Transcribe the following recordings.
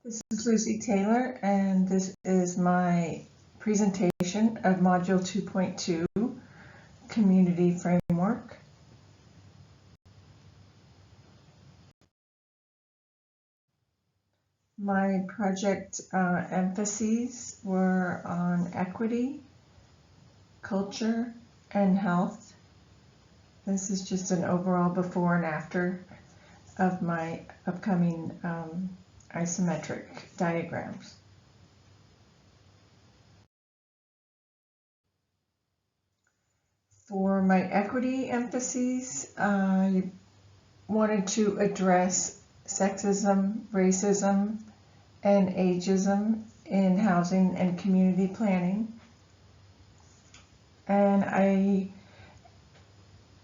This is Lucy Taylor, and this is my presentation of Module 2.2, Community Framework. My project emphases were on equity, culture, and health. This is just an overall before and after of my upcoming isometric diagrams. For my equity emphases, I wanted to address sexism, racism, and ageism in housing and community planning. And I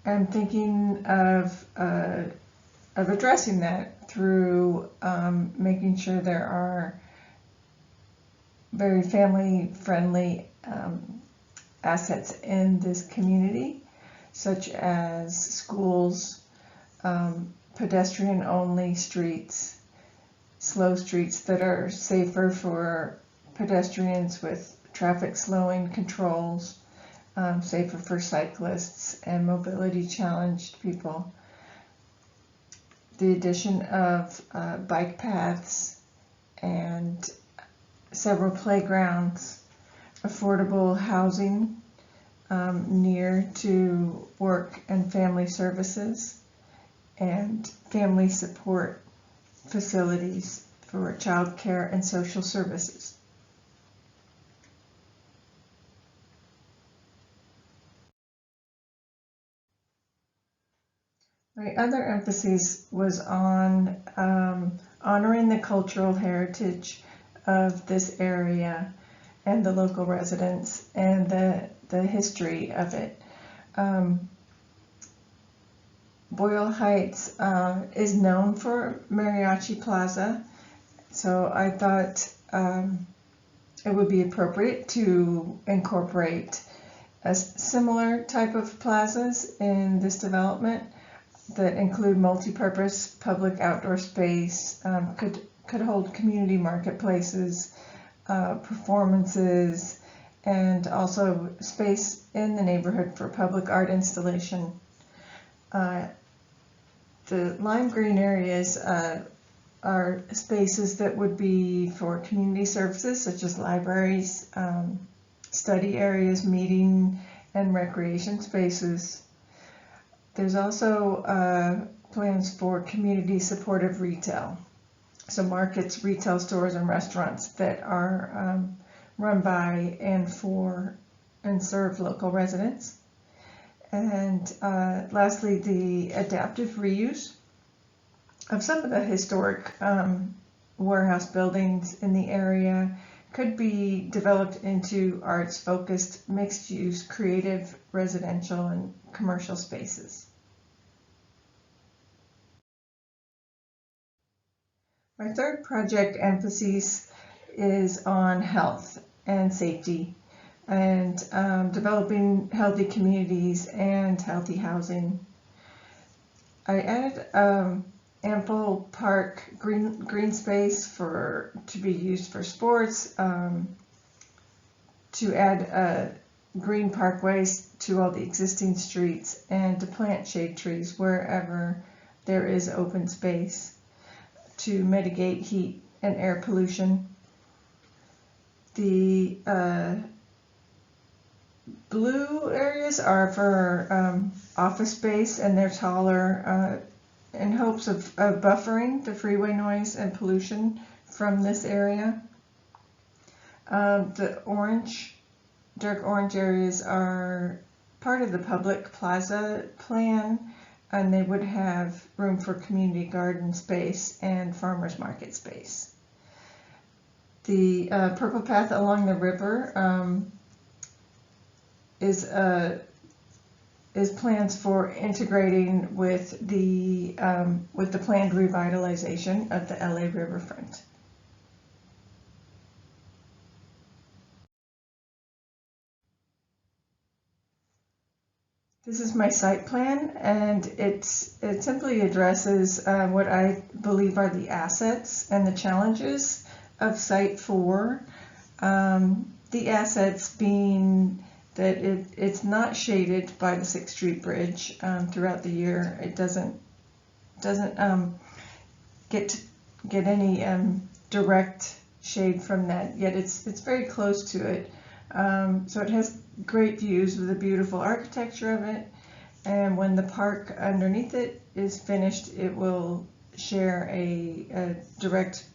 am thinking of addressing that through making sure there are very family-friendly assets in this community, such as schools, pedestrian-only streets, slow streets that are safer for pedestrians with traffic slowing controls, safer for cyclists and mobility challenged people. The addition of bike paths and several playgrounds, affordable housing near to work and family services, and family support facilities for child care and social services. My other emphasis was on honoring the cultural heritage of this area and the local residents and the history of it. Boyle Heights is known for Mariachi Plaza, so I thought it would be appropriate to incorporate a similar type of plazas in this development that include multi-purpose public outdoor space, could hold community marketplaces, performances, and also space in the neighborhood for public art installation. The lime green areas are spaces that would be for community services such as libraries, study areas, meeting and recreation spaces. There's also plans for community supportive retail. So markets, retail stores, and restaurants that are run by and for and serve local residents. And lastly, the adaptive reuse of some of the historic warehouse buildings in the area could be developed into arts-focused, mixed-use, creative, residential, and commercial spaces. My third project emphasis is on health and safety and developing healthy communities and healthy housing. I added ample park green space to be used for sports, to add green parkways to all the existing streets, and to plant shade trees wherever there is open space to mitigate heat and air pollution. The blue areas are for office space, and they're taller in hopes of buffering the freeway noise and pollution from this area. The dark orange areas are part of the public plaza plan, and they would have room for community garden space and farmers market space. The purple path along the river is plans for integrating with the planned revitalization of the LA riverfront. This is my site plan, and it simply addresses what I believe are the assets and the challenges of Site 4. The assets being that it's not shaded by the 6th Street Bridge throughout the year. It doesn't get any direct shade from that, yet it's very close to it. So it has great views with the beautiful architecture of it, and when the park underneath it is finished, it will share a direct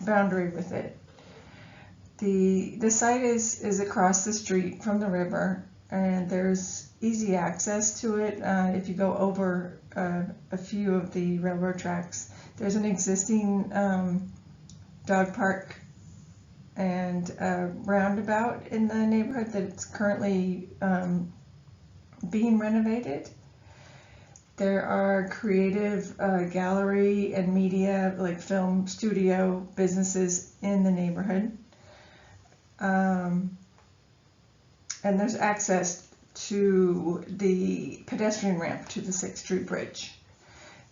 boundary with it. The site is across the street from the river, and there's easy access to it if you go over a few of the railroad tracks. There's an existing dog park and a roundabout in the neighborhood that's currently being renovated. There are creative gallery and media, like film studio businesses in the neighborhood. And there's access to the pedestrian ramp to the 6th Street Bridge.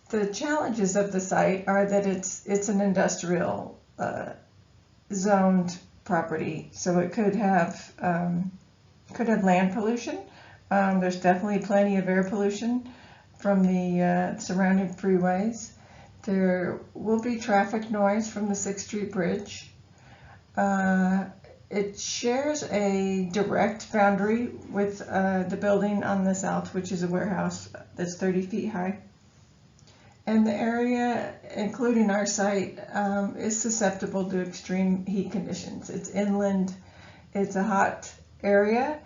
The challenges of the site are that it's an industrial zoned property, so it could have land pollution. There's definitely plenty of air pollution from the surrounding freeways. There will be traffic noise from the 6th Street Bridge. It shares a direct boundary with the building on the south, which is a warehouse that's 30 feet high. And the area, including our site, is susceptible to extreme heat conditions. It's inland, it's a hot area,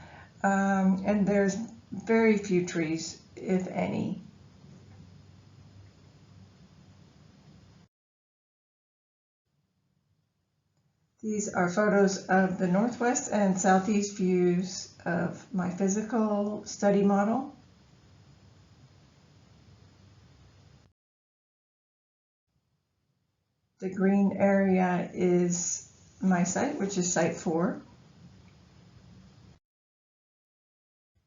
and there's very few trees, if any. These are photos of the northwest and southeast views of my physical study model. The green area is my site, which is Site 4.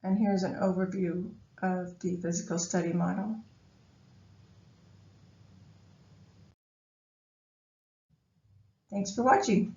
And here's an overview of the physical study model. Thanks for watching.